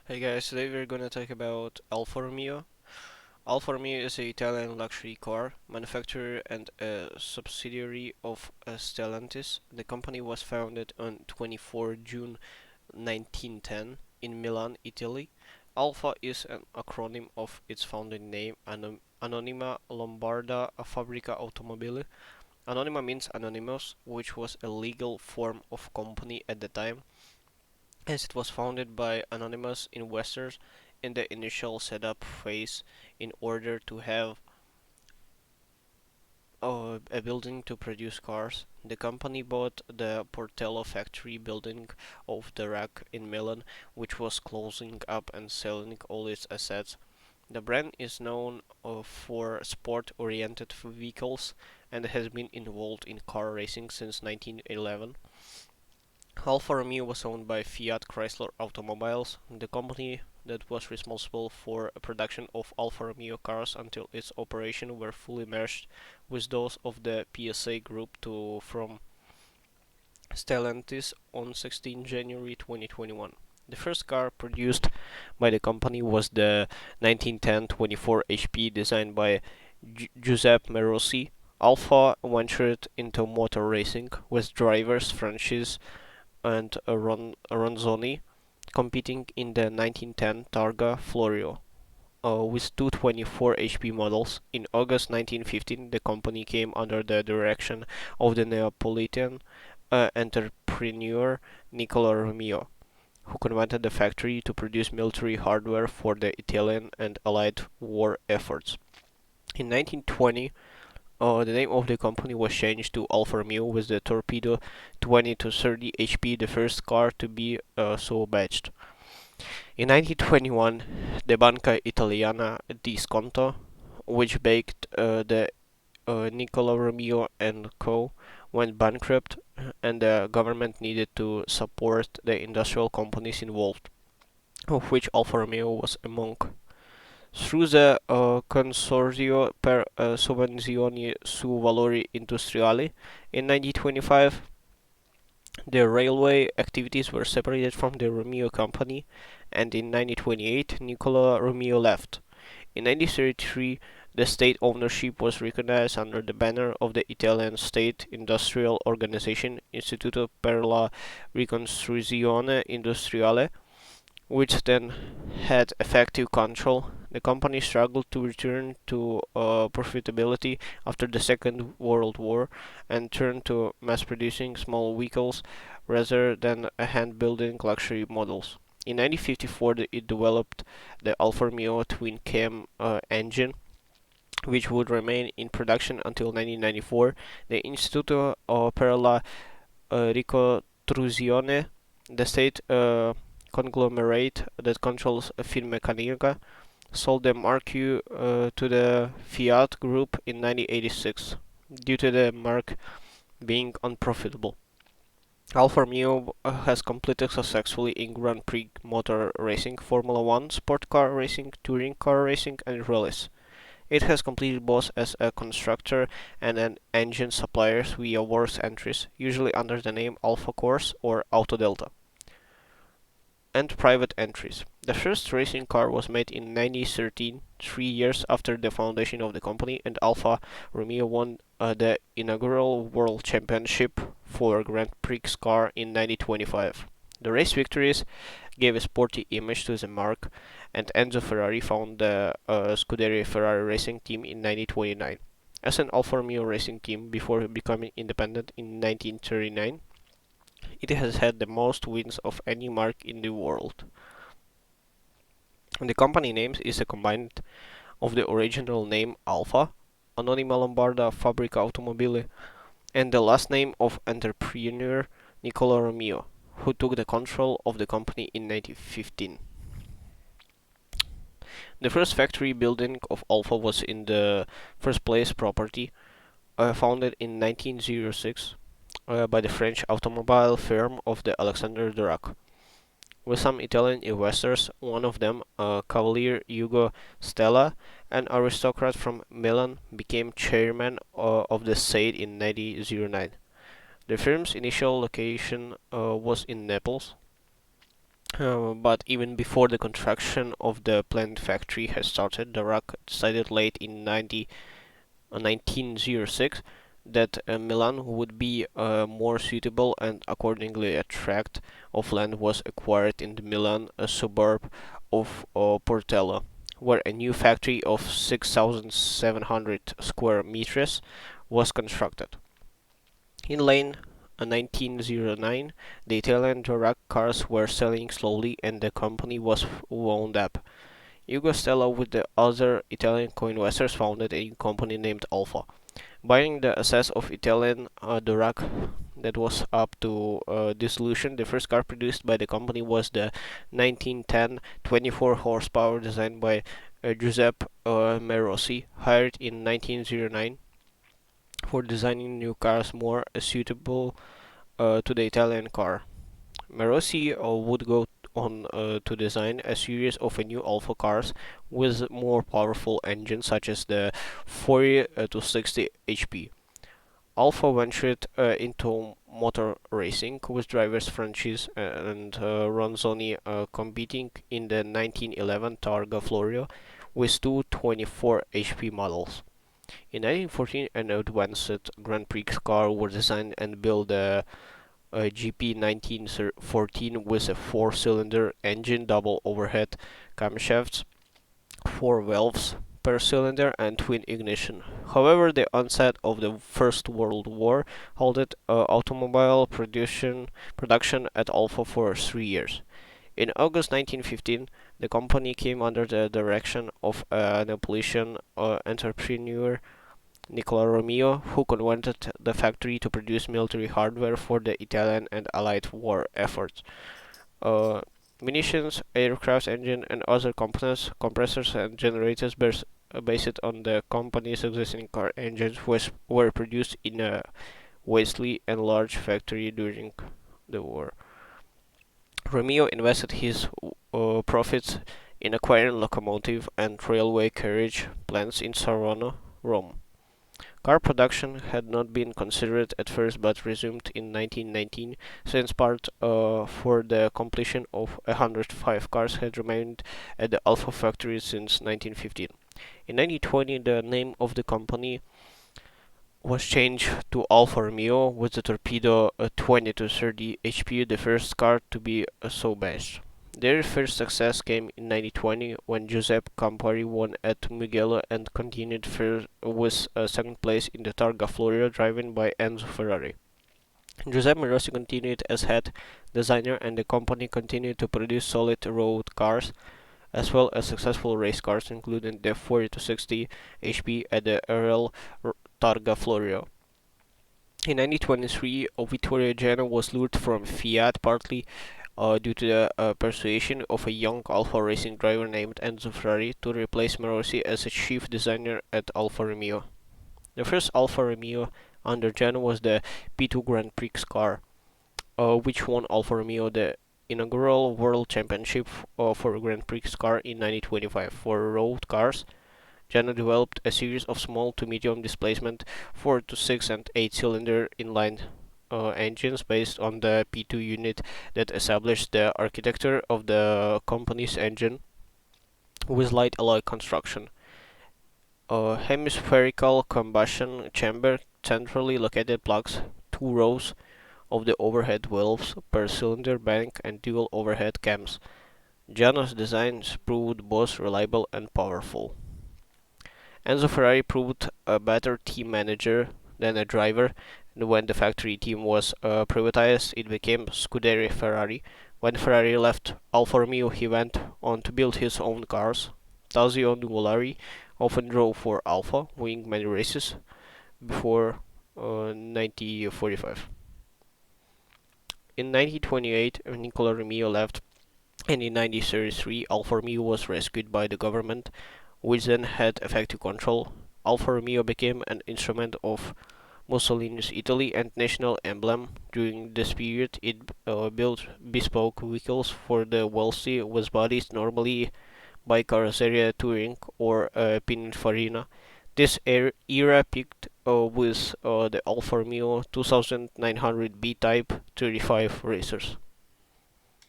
Hey guys, today we're gonna talk about Alfa Romeo. Alfa Romeo is an Italian luxury car manufacturer and a subsidiary of Stellantis. The company was founded on 24 June 1910 in Milan, Italy. Alfa is an acronym of its founding name, Anonima Lombarda Fabbrica Automobili. Anonima means anonymous, which was a legal form of company at the time, as it was founded by anonymous investors in the initial setup phase in order to have a building to produce cars. The company bought the Portello factory building off the rack in Milan, which was closing up and selling all its assets. The brand is known for sport-oriented vehicles and has been involved in car racing since 1911. Alfa Romeo was owned by Fiat Chrysler Automobiles, the company that was responsible for production of Alfa Romeo cars until its operations were fully merged with those of the PSA Group from Stellantis on 16 January 2021. The first car produced by the company was the 1910 24 HP designed by Giuseppe Merosi. Alfa ventured into motor racing with drivers franchise and Ronzoni, competing in the 1910 Targa Florio with two 24 HP models. In August 1915, the company came under the direction of the Neapolitan entrepreneur Nicola Romeo, who converted the factory to produce military hardware for the Italian and Allied war efforts. In 1920, the name of the company was changed to Alfa Romeo with the Torpedo 20 to 30 HP, the first car to be so badged. In 1921, the Banca Italiana di Sconto, which backed the Nicola Romeo and Co., went bankrupt, and the government needed to support the industrial companies involved, of which Alfa Romeo was among. Through the Consorzio per Sovvenzioni su Valori Industriali in 1925, the railway activities were separated from the Romeo Company, and in 1928 Nicola Romeo left. In 1933, the state ownership was recognized under the banner of the Italian state industrial organization Istituto per la Ricostruzione Industriale, which then had effective control. The company struggled to return to profitability after the Second World War and turned to mass producing small vehicles rather than hand building luxury models. In 1954, it developed the Alfa Romeo twin cam engine, which would remain in production until 1994. The Istituto per la Ricostruzione, the state conglomerate that controls Finmeccanica, sold the Mark to the Fiat Group in 1986 due to the Mark being unprofitable. Alfa Romeo has competed successfully in Grand Prix motor racing, Formula One, sport car racing, touring car racing, and rallies. It has competed both as a constructor and an engine supplier via works entries, usually under the name Alfa Corse or Auto Delta, and private entries. The first racing car was made in 1913, 3 years after the foundation of the company, and Alfa Romeo won the inaugural World Championship for Grand Prix car in 1925. The race victories gave a sporty image to the marque, and Enzo Ferrari founded the Scuderia Ferrari Racing Team in 1929. As an Alfa Romeo racing team before becoming independent in 1939, it has had the most wins of any marque in the world. The company name is a combine of the original name Alfa, Anonima Lombarda Fabbrica Automobili, and the last name of entrepreneur Nicola Romeo, who took the control of the company in 1915. The first factory building of Alfa was in the first place property, founded in 1906 by the French automobile firm of the Alexander Durac, with some Italian investors, one of them, Cavalier Ugo Stella, an aristocrat from Milan, became chairman of the SAID in 1909. The firm's initial location was in Naples, But even before the construction of the planned factory had started, the RAC decided late in 1906 that Milan would be more suitable, and accordingly a tract of land was acquired in the Milan suburb of Portella, where a new factory of 6,700 square meters was constructed. In late 1909, the Italian Durac cars were selling slowly and the company was wound up. Ugo Stella, with the other Italian co-investors, founded a new company named Alfa. Buying the assets of Italian Durac that was up to dissolution, the first car produced by the company was the 1910 24 horsepower designed by Giuseppe Merosi, hired in 1909 for designing new cars more suitable to the Italian car. Merosi would go on to design a series of new Alfa cars with more powerful engines, such as the 40 to 60 HP. Alfa ventured into motor racing with drivers Francis and Ronzoni competing in the 1911 Targa Florio with two 24 HP models. In 1914, an advanced Grand Prix car was designed and built, the GP 1914, with a four-cylinder engine, double overhead camshafts, four valves per cylinder, and twin ignition. However, the onset of the First World War halted automobile production at Alfa for 3 years. In August 1915, the company came under the direction of a Neapolitan entrepreneur, Alfa Romeo, who converted the factory to produce military hardware for the Italian and Allied war efforts. Uh, Munitions, aircraft engine, and other components, compressors, and generators based on the company's existing car engines were produced in a vastly enlarged factory during the war. Romeo invested his profits in acquiring locomotive and railway carriage plants in Saronno, Rome. Car production had not been considered at first but resumed in 1919, since part for the completion of 105 cars had remained at the Alfa factory since 1915. In 1920, the name of the company was changed to Alfa Romeo, with the Torpedo 20 to 30 HP, the first car to be so based. Their first success came in 1920 when Giuseppe Campari won at Mugello and continued with second place in the Targa Florio, driven by Enzo Ferrari. Giuseppe Rossi continued as head designer, and the company continued to produce solid road cars as well as successful race cars, including the 40 to 60 HP at the Real Targa Florio. In 1923, Vittorio Genoa was lured from Fiat, partly due to the persuasion of a young Alfa racing driver named Enzo Ferrari, to replace Morosi as a chief designer at Alfa Romeo. The first Alfa Romeo under Genoa was the P2 Grand Prix car, which won Alfa Romeo the inaugural World Championship for Grand Prix car in 1925. For road cars, Genoa developed a series of small to medium displacement 4 to 6 and 8 cylinder inline engines based on the P2 unit that established the architecture of the company's engine with light alloy construction. A hemispherical combustion chamber, centrally located plugs, two rows of the overhead valves per cylinder bank, and dual overhead cams. Genoa's designs proved both reliable and powerful. Enzo Ferrari proved a better team manager than a driver, and when the factory team was privatized, it became Scuderia Ferrari. When Ferrari left Alfa Romeo, he went on to build his own cars. Tazio Nuvolari often drove for Alfa, winning many races before 1945. In 1928, Nicola Romeo left, and in 1933, Alfa Romeo was rescued by the government, which then had effective control. Alfa Romeo became an instrument of Mussolini's Italy and national emblem. During this period, it built bespoke vehicles for the wealthy with bodies normally by Carrozzeria Touring or Pininfarina. This era peaked with the Alfa Romeo 2900 B-Type 35 racers.